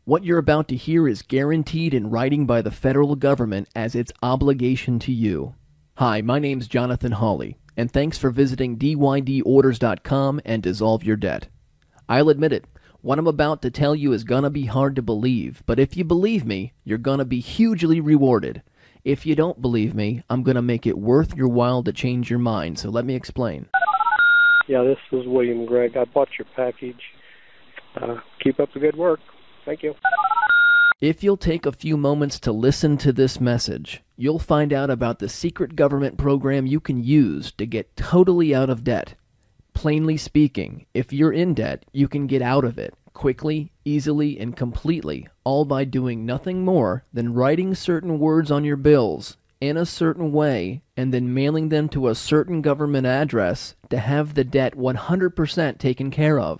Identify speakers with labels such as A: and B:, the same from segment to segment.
A: What you're about to hear is guaranteed in writing by the federal government as its obligation to you. Hi, my name's Jonathan Hawley, and thanks for visiting dydorders.com and Dissolve Your Debt. I'll admit it, what I'm about to tell you is gonna be hard to believe, but if you believe me, you're gonna be hugely rewarded. If you don't believe me, I'm gonna make it worth your while to change your mind, so let me explain.
B: Yeah, this is William Gregg. I bought your package. Keep up the good work. Thank you.
A: If you'll take a few moments to listen to this message, you'll find out about the secret government program you can use to get totally out of debt. Plainly speaking, if you're in debt, you can get out of it quickly, easily, and completely, all by doing nothing more than writing certain words on your bills in a certain way and then mailing them to a certain government address to have the debt 100% taken care of.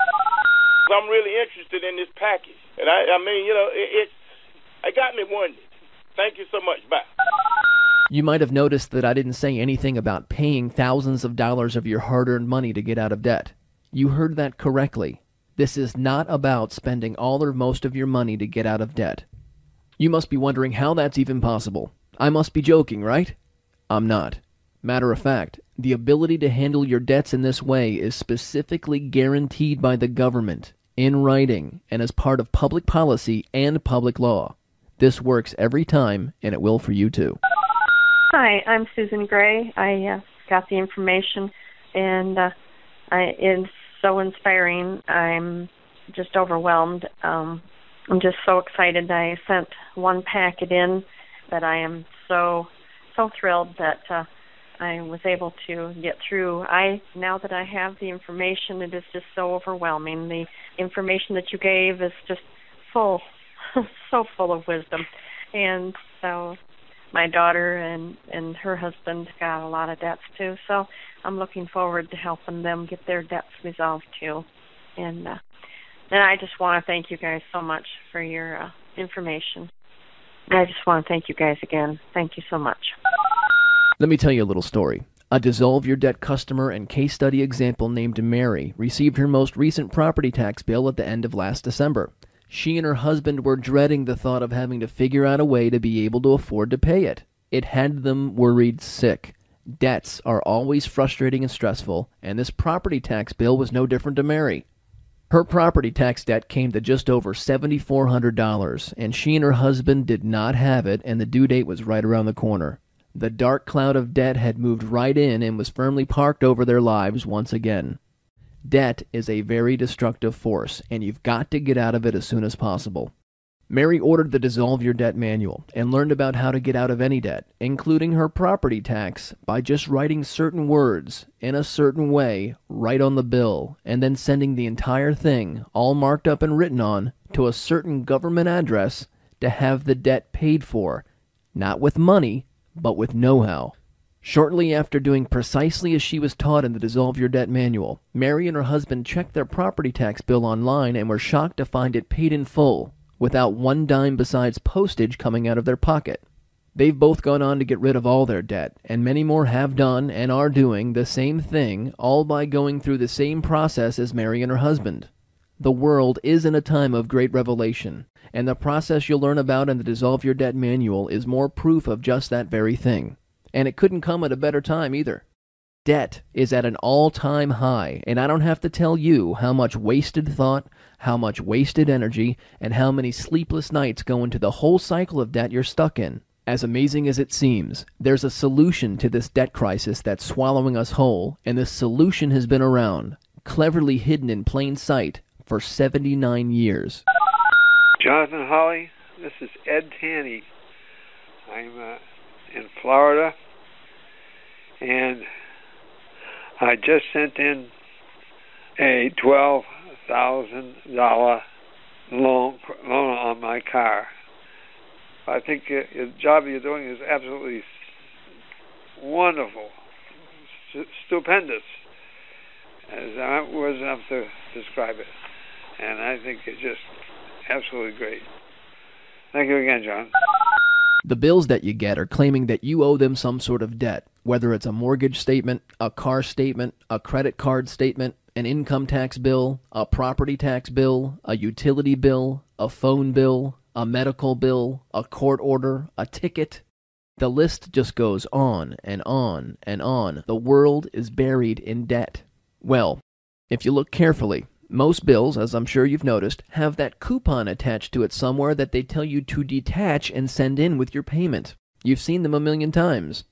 C: I'm really interested in this package. And I mean, it got me wondering. Thank you so much. Bye.
A: You might have noticed that I didn't say anything about paying thousands of dollars of your hard-earned money to get out of debt. You heard that correctly. This is not about spending all or most of your money to get out of debt. You must be wondering how that's even possible. I must be joking, right? I'm not. Matter of fact, the ability to handle your debts in this way is specifically guaranteed by the government, in writing, and as part of public policy and public law. This works every time, and it will for you too.
D: Hi, I'm Susan Gray. I got the information, and it's so inspiring. I'm just overwhelmed. I'm just so excited. I sent one packet in that I am so thrilled that I was able to get through. Now that I have the information, it is just so overwhelming. The information that you gave is just full, so full of wisdom. And so my daughter and her husband got a lot of debts too, so I'm looking forward to helping them get their debts resolved too. And I just want to thank you guys so much for your information. I just want to thank you guys again. Thank you so much.
A: Let me tell you a little story. A Dissolve Your Debt customer and case study example named Mary received her most recent property tax bill at the end of last December. She and her husband were dreading the thought of having to figure out a way to be able to afford to pay it. It had them worried sick. Debts are always frustrating and stressful, and this property tax bill was no different to Mary. Her property tax debt came to just over $7,400, and she and her husband did not have it, and the due date was right around the corner. The dark cloud of debt had moved right in and was firmly parked over their lives once again. Debt is a very destructive force, and you've got to get out of it as soon as possible. Mary ordered the Dissolve Your Debt manual and learned about how to get out of any debt, including her property tax, by just writing certain words in a certain way right on the bill, and then sending the entire thing, all marked up and written on, to a certain government address to have the debt paid for, not with money, but with know-how. Shortly after doing precisely as she was taught in the Dissolve Your Debt manual, Mary and her husband checked their property tax bill online and were shocked to find it paid in full, without one dime besides postage coming out of their pocket. They've both gone on to get rid of all their debt, and many more have done and are doing the same thing, all by going through the same process as Mary and her husband. The world is in a time of great revelation, and the process you'll learn about in the Dissolve Your Debt manual is more proof of just that very thing. And it couldn't come at a better time either. Debt is at an all-time high, and I don't have to tell you how much wasted thought, how much wasted energy, and how many sleepless nights go into the whole cycle of debt you're stuck in. As amazing as it seems, there's a solution to this debt crisis that's swallowing us whole, and this solution has been around, cleverly hidden in plain sight, for 79 years.
E: Jonathan Hawley, this is Ed Tanny. I'm in Florida, and I just sent in a $12,000 loan on my car. I think the job you're doing is absolutely wonderful, stupendous. As I have words enough to describe it. And I think it's just absolutely great. Thank you again, John.
A: The bills that you get are claiming that you owe them some sort of debt, whether it's a mortgage statement, a car statement, a credit card statement, an income tax bill, a property tax bill, a utility bill, a phone bill, a medical bill, a court order, a ticket. The list just goes on and on and on. The world is buried in debt. Well, if you look carefully, most bills, as I'm sure you've noticed, have that coupon attached to it somewhere that they tell you to detach and send in with your payment. You've seen them a million times.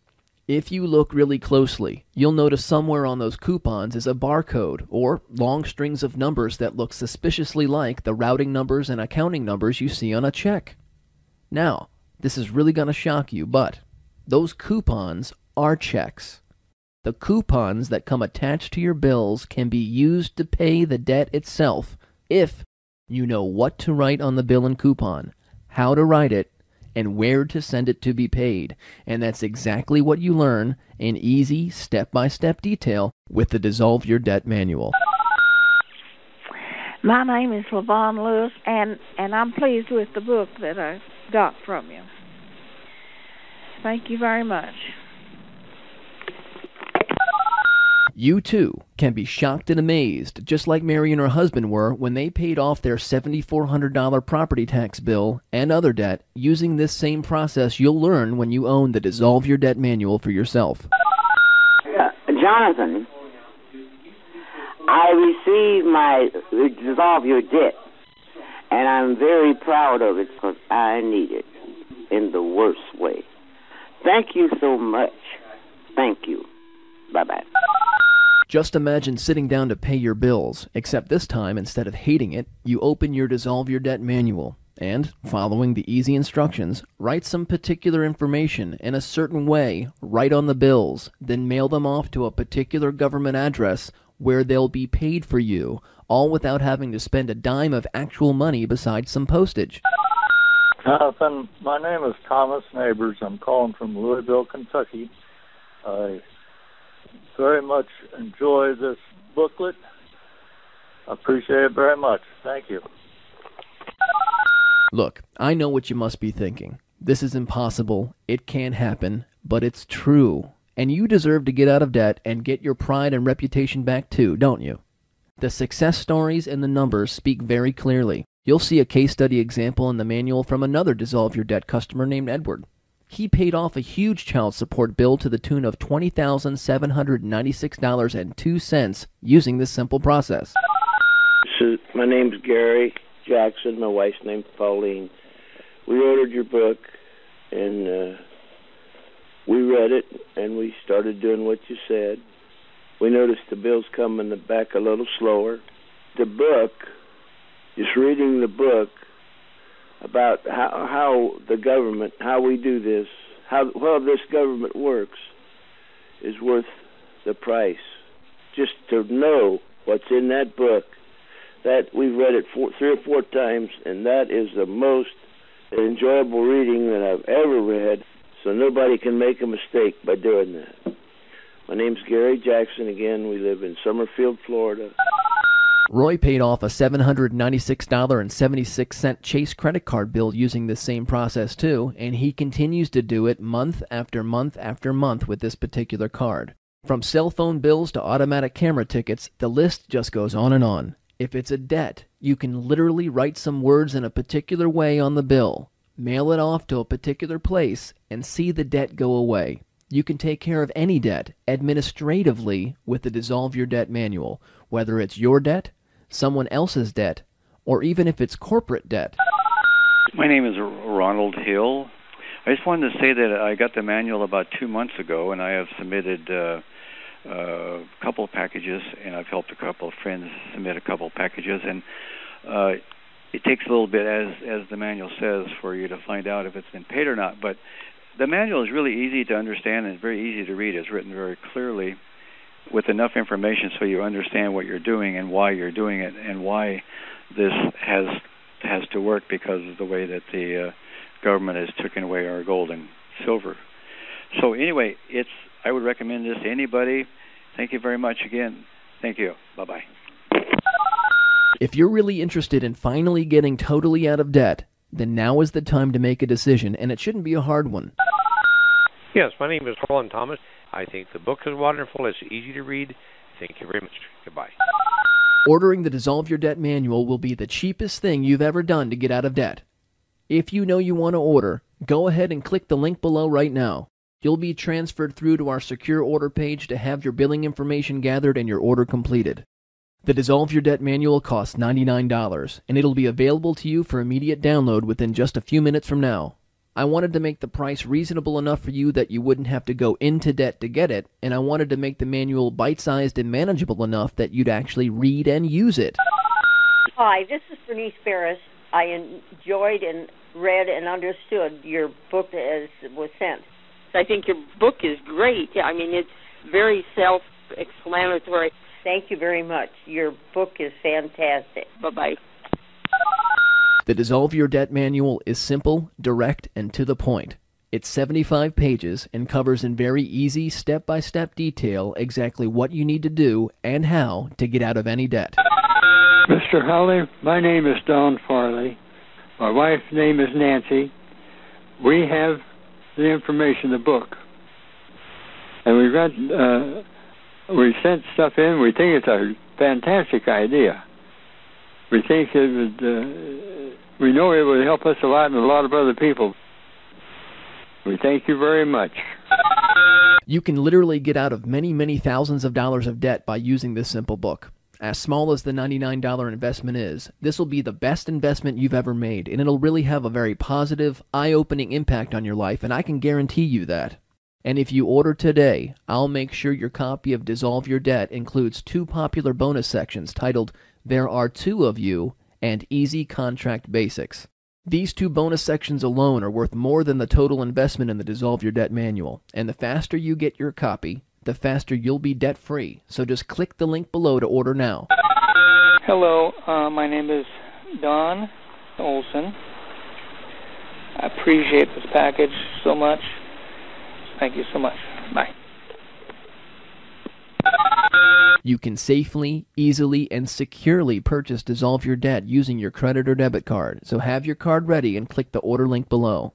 A: If you look really closely, you'll notice somewhere on those coupons is a barcode or long strings of numbers that look suspiciously like the routing numbers and accounting numbers you see on a check. Now, this is really going to shock you, but those coupons are checks. The coupons that come attached to your bills can be used to pay the debt itself if you know what to write on the bill and coupon, how to write it, and where to send it to be paid. And that's exactly what you learn in easy, step-by-step detail with the Dissolve Your Debt Manual.
F: My name is LaVon Lewis, and I'm pleased with the book that I got from you. Thank you very much.
A: You, too, can be shocked and amazed, just like Mary and her husband were when they paid off their $7,400 property tax bill and other debt using this same process you'll learn when you own the Dissolve Your Debt Manual for yourself.
G: Jonathan, I received my Dissolve Your Debt, and I'm very proud of it because I need it in the worst way. Thank you so much. Thank you. Bye-bye.
A: Just imagine sitting down to pay your bills, except this time, instead of hating it, you open your Dissolve Your Debt Manual and, following the easy instructions, write some particular information in a certain way right on the bills, then mail them off to a particular government address where they'll be paid for you, all without having to spend a dime of actual money besides some postage.
H: Jonathan, my name is Thomas Neighbors. I'm calling from Louisville, Kentucky. I very much enjoy this booklet. I appreciate it very much. Thank you.
A: Look, I know what you must be thinking. This is impossible. It can't happen. But it's true. And you deserve to get out of debt and get your pride and reputation back too, don't you? The success stories and the numbers speak very clearly. You'll see a case study example in the manual from another Dissolve Your Debt customer named Edward. He paid off a huge child support bill to the tune of $20,796.02 using this simple process.
I: My name's Gary Jackson. My wife's name's Pauline. We ordered your book, and we read it, and we started doing what you said. We noticed the bills come in the back a little slower. The book, just reading the book, about how the government, how we do this, how well this government works, is worth the price. Just to know what's in that book, that we've read it 3 or 4 times, and that is the most enjoyable reading that I've ever read, so nobody can make a mistake by doing that. My name's Gary Jackson again. We live in Summerfield, Florida.
A: Roy paid off a $796.76 Chase credit card bill using this same process too, and he continues to do it month after month after month with this particular card. From cell phone bills to automatic camera tickets, the list just goes on and on. If it's a debt, you can literally write some words in a particular way on the bill, mail it off to a particular place, and see the debt go away. You can take care of any debt administratively with the Dissolve Your Debt Manual, whether it's your debt, someone else's debt, or even if it's corporate debt.
J: My name is Ronald Hill. I just wanted to say that I got the manual about 2 months ago, and I have submitted a couple of packages, and I've helped a couple of friends submit a couple of packages, and it takes a little bit, as the manual says, for you to find out if it's been paid or not, but the manual is really easy to understand and it's very easy to read. It's written very clearly with enough information so you understand what you're doing and why you're doing it and why this has to work because of the way that the government has taken away our gold and silver. So anyway, I would recommend this to anybody. Thank you very much again. Thank you. Bye-bye.
A: If you're really interested in finally getting totally out of debt, then now is the time to make a decision, and it shouldn't be a hard one.
K: Yes, my name is Roland Thomas. I think the book is wonderful. It's easy to read, Thank you very much. Goodbye.
A: Ordering the Dissolve Your Debt manual will be the cheapest thing you've ever done to get out of debt. If you know you want to order, go ahead and click the link below right now. You'll be transferred through to our secure order page to have your billing information gathered and your order completed. The Dissolve Your Debt manual costs $99, and it'll be available to you for immediate download within just a few minutes from now. I wanted to make the price reasonable enough for you that you wouldn't have to go into debt to get it, and I wanted to make the manual bite-sized and manageable enough that you'd actually read and use it.
L: Hi, this is Bernice Barris. I enjoyed and read and understood your book as it was sent.
M: I think your book is great. I mean, it's very self-explanatory.
L: Thank you very much. Your book is fantastic.
M: Bye-bye.
A: The Dissolve Your Debt manual is simple, direct, and to the point. It's 75 pages and covers in very easy, step-by-step detail exactly what you need to do and how to get out of any debt.
E: Mr. Howley, my name is Don Farley. My wife's name is Nancy. We have the information, the book. And we sent stuff in. We think it's a fantastic idea. We think it would, we know it would help us a lot and a lot of other people. We thank you very much.
A: You can literally get out of many, many thousands of dollars of debt by using this simple book. As small as the $99 investment is, this will be the best investment you've ever made, and it'll really have a very positive, eye-opening impact on your life, and I can guarantee you that. And if you order today, I'll make sure your copy of Dissolve Your Debt includes 2 popular bonus sections titled There Are Two of You and Easy Contract Basics. These 2 bonus sections alone are worth more than the total investment in the Dissolve Your Debt manual, and the faster you get your copy, the faster you'll be debt-free. So just click the link below to order now.
N: Hello, my name is Don Olson. I appreciate this package so much. Thank you so much. Bye.
A: You can safely, easily, and securely purchase Dissolve Your Debt using your credit or debit card. So have your card ready and click the order link below.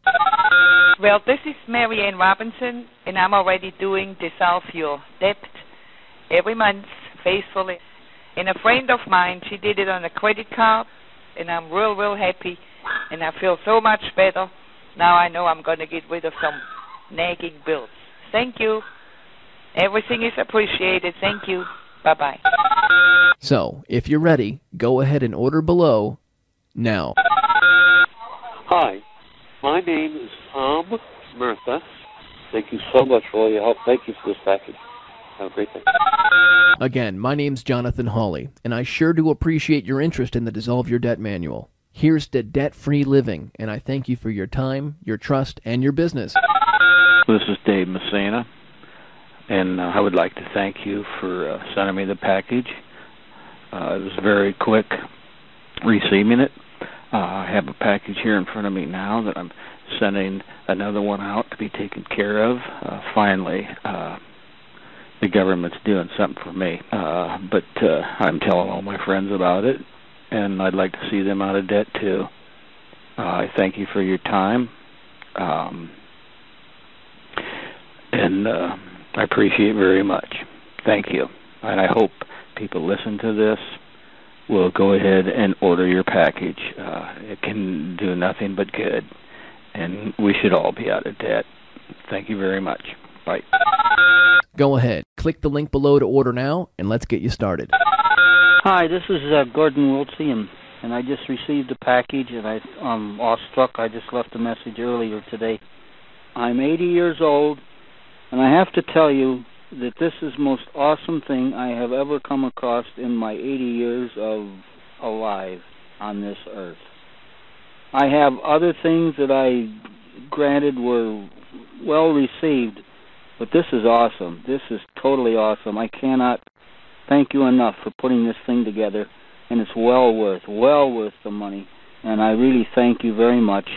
O: Well, this is Mary Ann Robinson, and I'm already doing Dissolve Your Debt every month faithfully. And a friend of mine, she did it on a credit card, and I'm real happy, and I feel so much better. Now I know I'm going to get rid of some nagging bills. Thank you. Everything is appreciated. Thank you. Bye-bye.
A: So, if you're ready, go ahead and order below now.
P: Hi, my name is Tom Murtha. Thank you so much for all your help. Thank you for this package. Have a great day.
A: Again, my name's Jonathan Hawley, and I sure do appreciate your interest in the Dissolve Your Debt manual. Here's to debt-free living, and I thank you for your time, your trust, and your business.
Q: This is Dave Messina, and I would like to thank you for sending me the package. It was very quick receiving it. I have a package here in front of me now that I'm sending another one out to be taken care of. Finally, the government's doing something for me. But I'm telling all my friends about it, and I'd like to see them out of debt too. I thank you for your time, and I appreciate it very much. Thank you. And I hope people listen to this will go ahead and order your package. It can do nothing but good, and we should all be out of debt. Thank you very much. Bye.
A: Go ahead, click the link below to order now, and let's get you started.
R: Hi, this is Gordon Wiltsey, and I just received a package, and I'm awestruck. I just left a message earlier today. I'm 80 years old, and I have to tell you that this is the most awesome thing I have ever come across in my 80 years of alive on this earth. I have other things that I granted were well received, but this is awesome. This is totally awesome. I cannot thank you enough for putting this thing together, and it's well worth the money, and I really thank you very much.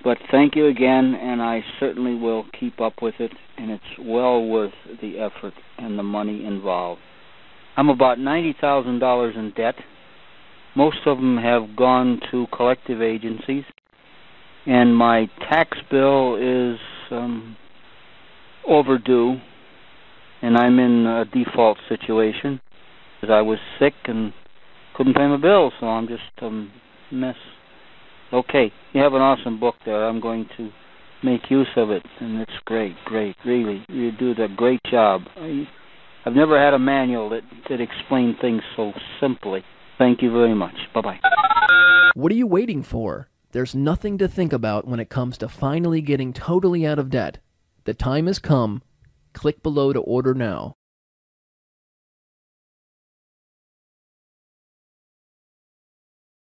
R: But thank you again, and I certainly will keep up with it, and it's well worth the effort and the money involved. I'm about $90,000 in debt. Most of them have gone to collective agencies, and my tax bill is overdue, and I'm in a default situation because I was sick and couldn't pay my bills, so I'm just a mess. Okay, you have an awesome book there. I'm going to make use of it, and it's great, really. You do a great job. I've never had a manual that explained things so simply. Thank you very much. Bye-bye.
A: What are you waiting for? There's nothing to think about when it comes to finally getting totally out of debt. The time has come. Click below to order now.